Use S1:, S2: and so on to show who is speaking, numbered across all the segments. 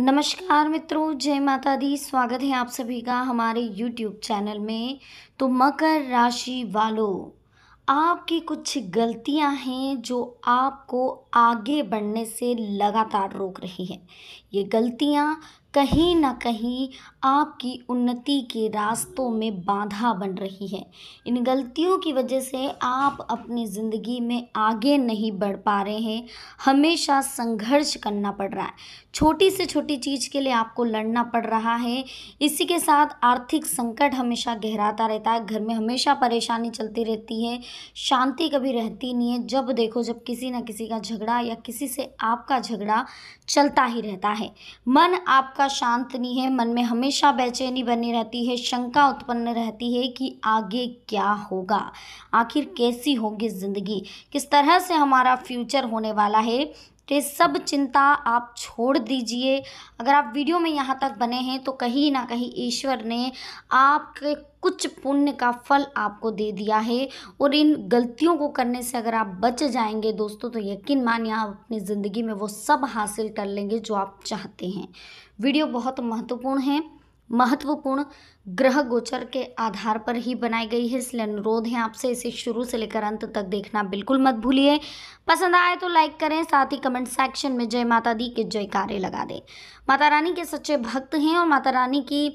S1: नमस्कार मित्रों, जय माता दी। स्वागत है आप सभी का हमारे YouTube चैनल में। तो मकर राशि वालों, आपकी कुछ गलतियां हैं जो आपको आगे बढ़ने से लगातार रोक रही है। ये गलतियां कहीं ना कहीं आपकी उन्नति के रास्तों में बाधा बन रही है। इन गलतियों की वजह से आप अपनी ज़िंदगी में आगे नहीं बढ़ पा रहे हैं। हमेशा संघर्ष करना पड़ रहा है, छोटी से छोटी चीज़ के लिए आपको लड़ना पड़ रहा है। इसी के साथ आर्थिक संकट हमेशा गहराता रहता है, घर में हमेशा परेशानी चलती रहती है, शांति कभी रहती नहीं है। जब देखो जब किसी न किसी का झगड़ा या किसी से आपका झगड़ा चलता ही रहता है। मन आपका शांत नहीं है, मन में हमेशा बेचैनी बनी रहती है, शंका उत्पन्न रहती है कि आगे क्या होगा, आखिर कैसी होगी ज़िंदगी, किस तरह से हमारा फ्यूचर होने वाला है। ये सब चिंता आप छोड़ दीजिए। अगर आप वीडियो में यहाँ तक बने हैं तो कहीं ना कहीं ईश्वर ने आपके कुछ पुण्य का फल आपको दे दिया है, और इन गलतियों को करने से अगर आप बच जाएंगे दोस्तों, तो यकीन मानिए आप अपनी ज़िंदगी में वो सब हासिल कर लेंगे जो आप चाहते हैं। वीडियो बहुत महत्वपूर्ण ग्रह गोचर के आधार पर ही बनाई गई है, इसलिए अनुरोध है आपसे इसे शुरू से लेकर अंत तक देखना बिल्कुल मत भूलिए। पसंद आए तो लाइक करें, साथ ही कमेंट सेक्शन में जय माता दी के जयकारे लगा दें। माता रानी के सच्चे भक्त हैं और माता रानी की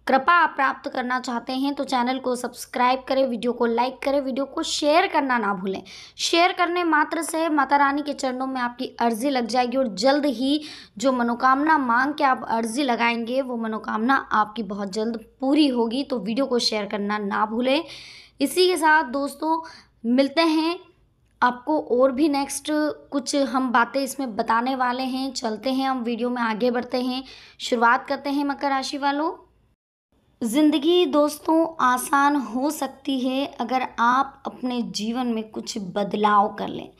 S1: कृपा आप प्राप्त करना चाहते हैं तो चैनल को सब्सक्राइब करें, वीडियो को लाइक करें, वीडियो को शेयर करना ना भूलें। शेयर करने मात्र से माता रानी के चरणों में आपकी अर्जी लग जाएगी, और जल्द ही जो मनोकामना मांग के आप अर्जी लगाएंगे वो मनोकामना आपकी बहुत जल्द पूरी होगी। तो वीडियो को शेयर करना ना भूलें। इसी के साथ दोस्तों मिलते हैं आपको, और भी नेक्स्ट कुछ हम बातें इसमें बताने वाले हैं। चलते हैं हम वीडियो में आगे बढ़ते हैं, शुरुआत करते हैं मकर राशि वालों। ज़िंदगी दोस्तों आसान हो सकती है अगर आप अपने जीवन में कुछ बदलाव कर लें।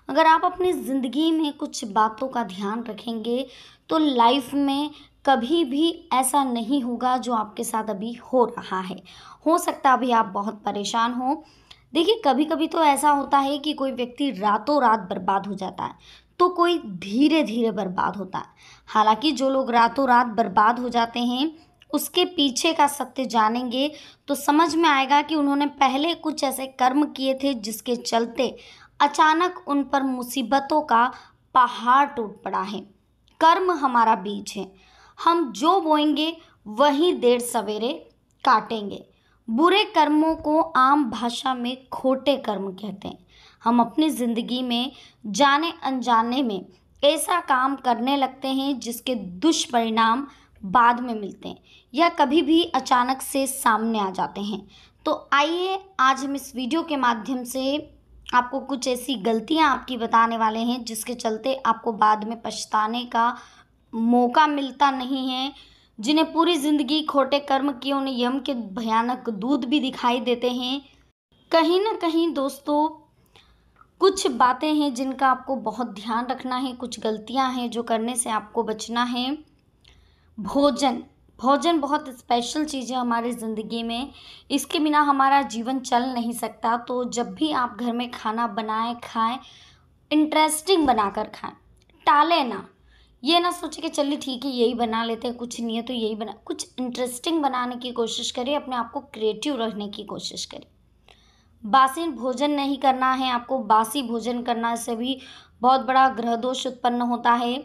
S1: अगर आप अपनी ज़िंदगी में कुछ बातों का ध्यान रखेंगे तो लाइफ में कभी भी ऐसा नहीं होगा जो आपके साथ अभी हो रहा है। हो सकता है अभी आप बहुत परेशान हो। देखिए कभी कभी तो ऐसा होता है कि कोई व्यक्ति रातों रात बर्बाद हो जाता है, तो कोई धीरे धीरे बर्बाद होता है। हालांकि जो लोग रातों रात बर्बाद हो जाते हैं उसके पीछे का सत्य जानेंगे तो समझ में आएगा कि उन्होंने पहले कुछ ऐसे कर्म किए थे जिसके चलते अचानक उन पर मुसीबतों का पहाड़ टूट पड़ा है। कर्म हमारा बीज है, हम जो बोएंगे वही देर सवेरे काटेंगे। बुरे कर्मों को आम भाषा में खोटे कर्म कहते हैं। हम अपनी ज़िंदगी में जाने अनजाने में ऐसा काम करने लगते हैं जिसके दुष्परिणाम बाद में मिलते हैं या कभी भी अचानक से सामने आ जाते हैं। तो आइए आज हम इस वीडियो के माध्यम से आपको कुछ ऐसी गलतियां आपकी बताने वाले हैं जिसके चलते आपको बाद में पछताने का मौका मिलता नहीं है। जिन्हें पूरी ज़िंदगी खोटे कर्म किए उन्हें यम के भयानक दूत भी दिखाई देते हैं। कहीं ना कहीं दोस्तों कुछ बातें हैं जिनका आपको बहुत ध्यान रखना है, कुछ गलतियां हैं जो करने से आपको बचना है। भोजन भोजन बहुत स्पेशल चीज़ है हमारी ज़िंदगी में, इसके बिना हमारा जीवन चल नहीं सकता। तो जब भी आप घर में खाना बनाएं खाएं, इंटरेस्टिंग बनाकर खाएं, टालें ना। ये ना सोचे कि चलिए ठीक है यही बना लेते हैं, कुछ नहीं है तो यही बना, कुछ इंटरेस्टिंग बनाने की कोशिश करें, अपने आप को क्रिएटिव रखने की कोशिश करें। बासी भोजन नहीं करना है आपको, बासी भोजन करना से भी बहुत बड़ा ग्रह दोष उत्पन्न होता है।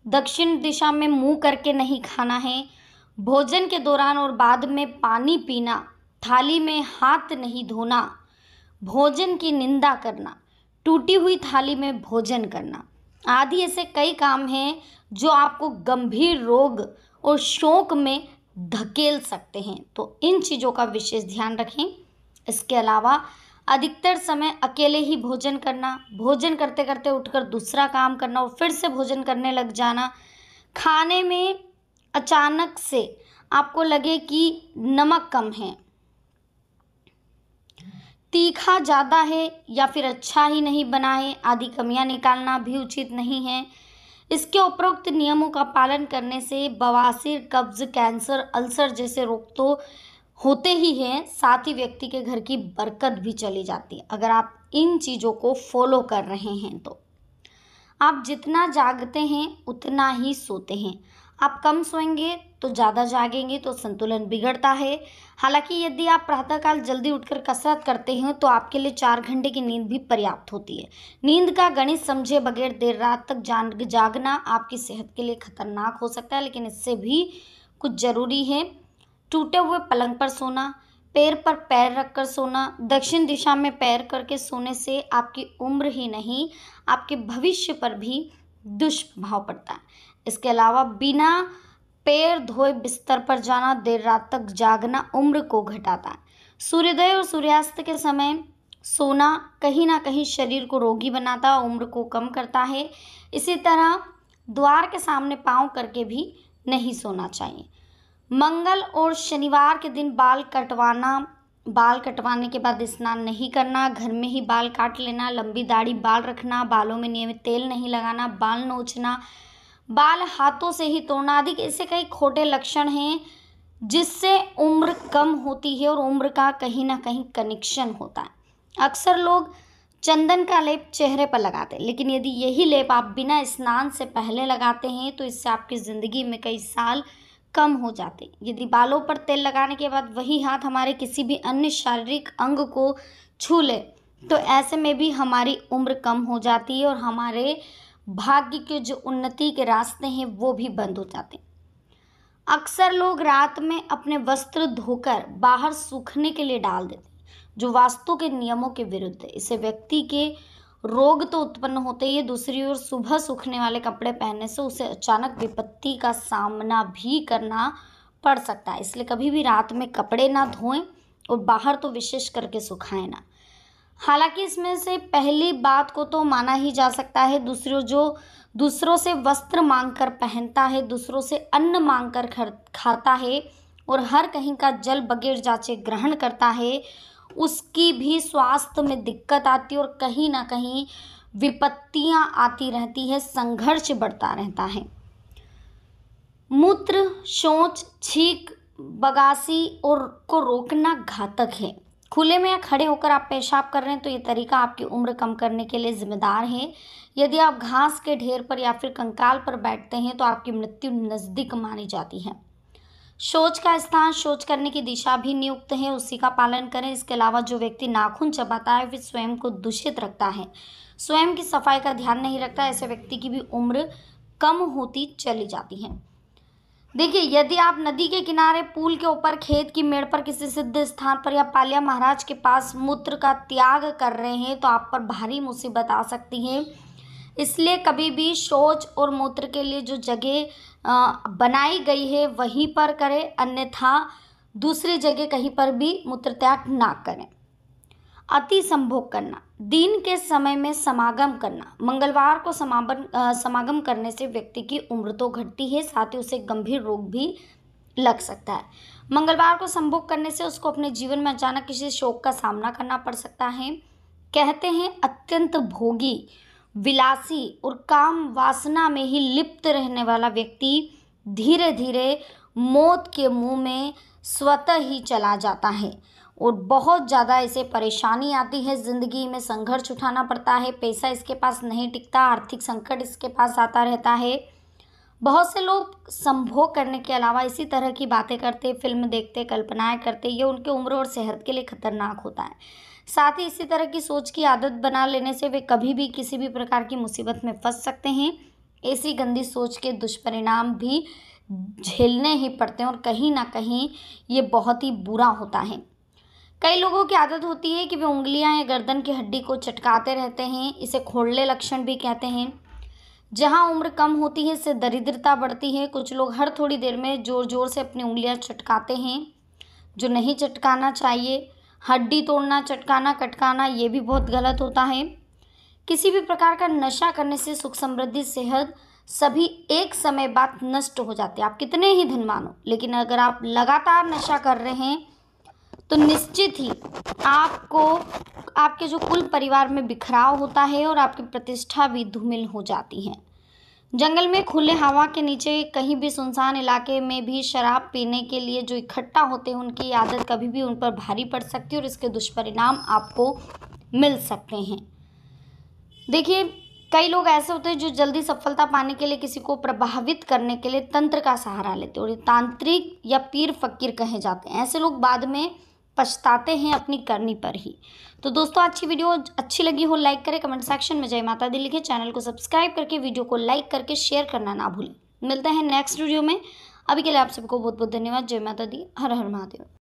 S1: दक्षिण दिशा में मुंह करके नहीं खाना है। भोजन के दौरान और बाद में पानी पीना, थाली में हाथ नहीं धोना, भोजन की निंदा करना, टूटी हुई थाली में भोजन करना आदि ऐसे कई काम हैं जो आपको गंभीर रोग और शोक में धकेल सकते हैं। तो इन चीज़ों का विशेष ध्यान रखें। इसके अलावा अधिकतर समय अकेले ही भोजन करना, भोजन करते करते उठकर दूसरा काम करना और फिर से भोजन करने लग जाना। खाने में अचानक से आपको लगे कि नमक कम है, तीखा ज़्यादा है या फिर अच्छा ही नहीं बना है आदि कमियां निकालना भी उचित नहीं है। इसके उपरोक्त नियमों का पालन करने से बवासीर, कब्ज, कैंसर, अल्सर जैसे रोग तो होते ही हैं, साथ ही व्यक्ति के घर की बरकत भी चली जाती है अगर आप इन चीज़ों को फॉलो कर रहे हैं तो। आप जितना जागते हैं उतना ही सोते हैं। आप कम सोएंगे तो ज़्यादा जागेंगे तो संतुलन बिगड़ता है। हालांकि यदि आप प्रातःकाल जल्दी उठकर कसरत करते हैं तो आपके लिए 4 घंटे की नींद भी पर्याप्त होती है। नींद का गणित समझे बगैर देर रात तक जागना आपकी सेहत के लिए खतरनाक हो सकता है, लेकिन इससे भी कुछ ज़रूरी है। टूटे हुए पलंग पर सोना, पैर पर पैर रखकर सोना, दक्षिण दिशा में पैर करके सोने से आपकी उम्र ही नहीं, आपके भविष्य पर भी दुष्प्रभाव पड़ता है। इसके अलावा बिना पैर धोए बिस्तर पर जाना, देर रात तक जागना उम्र को घटाता है। सूर्योदय और सूर्यास्त के समय सोना कहीं ना कहीं शरीर को रोगी बनाता है, उम्र को कम करता है। इसी तरह द्वार के सामने पाँव करके भी नहीं सोना चाहिए। मंगल और शनिवार के दिन बाल कटवाने के बाद स्नान नहीं करना, घर में ही बाल काट लेना, लंबी दाढ़ी बाल रखना, बालों में नियमित तेल नहीं लगाना, बाल नोचना, बाल हाथों से ही तोड़ना आदि ऐसे कई खोटे लक्षण हैं जिससे उम्र कम होती है और उम्र का कहीं ना कहीं कनेक्शन होता है। अक्सर लोग चंदन का लेप चेहरे पर लगाते हैं, लेकिन यदि यही लेप आप बिना स्नान से पहले लगाते हैं तो इससे आपकी ज़िंदगी में कई साल कम हो जाते हैं। यदि बालों पर तेल लगाने के बाद वही हाथ हमारे किसी भी अन्य शारीरिक अंग को छू ले तो ऐसे में भी हमारी उम्र कम हो जाती है और हमारे भाग्य के जो उन्नति के रास्ते हैं वो भी बंद हो जाते हैं। अक्सर लोग रात में अपने वस्त्र धोकर बाहर सूखने के लिए डाल देते हैं, जो वास्तु के नियमों के विरुद्ध है। इससे व्यक्ति के रोग तो उत्पन्न होते ही, दूसरी ओर सुबह सूखने वाले कपड़े पहनने से उसे अचानक विपत्ति का सामना भी करना पड़ सकता है। इसलिए कभी भी रात में कपड़े ना धोएं और बाहर तो विशेष करके सुखाएं ना। हालांकि इसमें से पहली बात को तो माना ही जा सकता है। दूसरों से वस्त्र मांगकर पहनता है, दूसरों से अन्न मांगकर खाता है और हर कहीं का जल बगैर जांचे ग्रहण करता है, उसकी भी स्वास्थ्य में दिक्कत आती है और कहीं ना कहीं विपत्तियां आती रहती है, संघर्ष बढ़ता रहता है। मूत्र, शौच, छींक, बगासी और को रोकना घातक है। खुले में या खड़े होकर आप पेशाब कर रहे हैं तो ये तरीका आपकी उम्र कम करने के लिए जिम्मेदार है। यदि आप घास के ढेर पर या फिर कंकाल पर बैठते हैं तो आपकी मृत्यु नज़दीक मानी जाती है। शौच का स्थान, शौच करने की दिशा भी नियुक्त है, उसी का पालन करें। इसके अलावा जो व्यक्ति नाखून चबाता है वह स्वयं को दूषित रखता है, स्वयं की सफाई का ध्यान नहीं रखता, ऐसे व्यक्ति की भी उम्र कम होती चली जाती है। देखिए, यदि आप नदी के किनारे, पुल के ऊपर, खेत की मेड़ पर, किसी सिद्ध स्थान पर या पालिया महाराज के पास मूत्र का त्याग कर रहे हैं तो आप पर भारी मुसीबत आ सकती है। इसलिए कभी भी शौच और मूत्र के लिए जो जगह बनाई गई है वहीं पर करें, अन्यथा दूसरी जगह कहीं पर भी मूत्र त्याग ना करें। अति संभोग करना, दिन के समय में समागम करना, मंगलवार को समागम करने से व्यक्ति की उम्र तो घटती है, साथ ही उसे गंभीर रोग भी लग सकता है। मंगलवार को संभोग करने से उसको अपने जीवन में अचानक किसी शोक का सामना करना पड़ सकता है। कहते हैं अत्यंत भोगी, विलासी और काम वासना में ही लिप्त रहने वाला व्यक्ति धीरे धीरे मौत के मुंह में स्वतः ही चला जाता है और बहुत ज़्यादा इसे परेशानी आती है, ज़िंदगी में संघर्ष उठाना पड़ता है, पैसा इसके पास नहीं टिकता, आर्थिक संकट इसके पास आता रहता है। बहुत से लोग संभोग करने के अलावा इसी तरह की बातें करते, फिल्म देखते, कल्पनाएं करते, ये उनके उम्र और सेहत के लिए खतरनाक होता है। साथ ही इसी तरह की सोच की आदत बना लेने से वे कभी भी किसी भी प्रकार की मुसीबत में फंस सकते हैं। ऐसी गंदी सोच के दुष्परिणाम भी झेलने ही पड़ते हैं और कहीं ना कहीं ये बहुत ही बुरा होता है। कई लोगों की आदत होती है कि वे उंगलियां या गर्दन की हड्डी को चटकाते रहते हैं, इसे खोड़ले लक्षण भी कहते हैं। जहां उम्र कम होती है इससे दरिद्रता बढ़ती है। कुछ लोग हर थोड़ी देर में ज़ोर ज़ोर से अपनी उंगलियां चटकाते हैं, जो नहीं चटकाना चाहिए। हड्डी तोड़ना, चटकाना, कटकाना ये भी बहुत गलत होता है। किसी भी प्रकार का नशा करने से सुख, समृद्धि, सेहत सभी एक समय बाद नष्ट हो जाते हैं। आप कितने ही धनवान हो, लेकिन अगर आप लगातार नशा कर रहे हैं तो निश्चित ही आपको आपके जो कुल परिवार में बिखराव होता है और आपकी प्रतिष्ठा भी धूमिल हो जाती है। जंगल में खुले हवा के नीचे, कहीं भी सुनसान इलाके में भी शराब पीने के लिए जो इकट्ठा होते हैं उनकी आदत कभी भी उन पर भारी पड़ सकती है और इसके दुष्परिणाम आपको मिल सकते हैं। देखिए, कई लोग ऐसे होते हैं जो जल्दी सफलता पाने के लिए किसी को प्रभावित करने के लिए तंत्र का सहारा लेते हैं और ये तांत्रिक या पीर फकीर कहे जाते हैं। ऐसे लोग बाद में पछताते हैं अपनी करनी पर ही। तो दोस्तों, अच्छी वीडियो अच्छी लगी हो लाइक करें, कमेंट सेक्शन में जय माता दी लिखें, चैनल को सब्सक्राइब करके वीडियो को लाइक करके शेयर करना ना भूलें। मिलते हैं नेक्स्ट वीडियो में। अभी के लिए आप सबको बहुत बहुत धन्यवाद। जय माता दी। हर हर महादेव।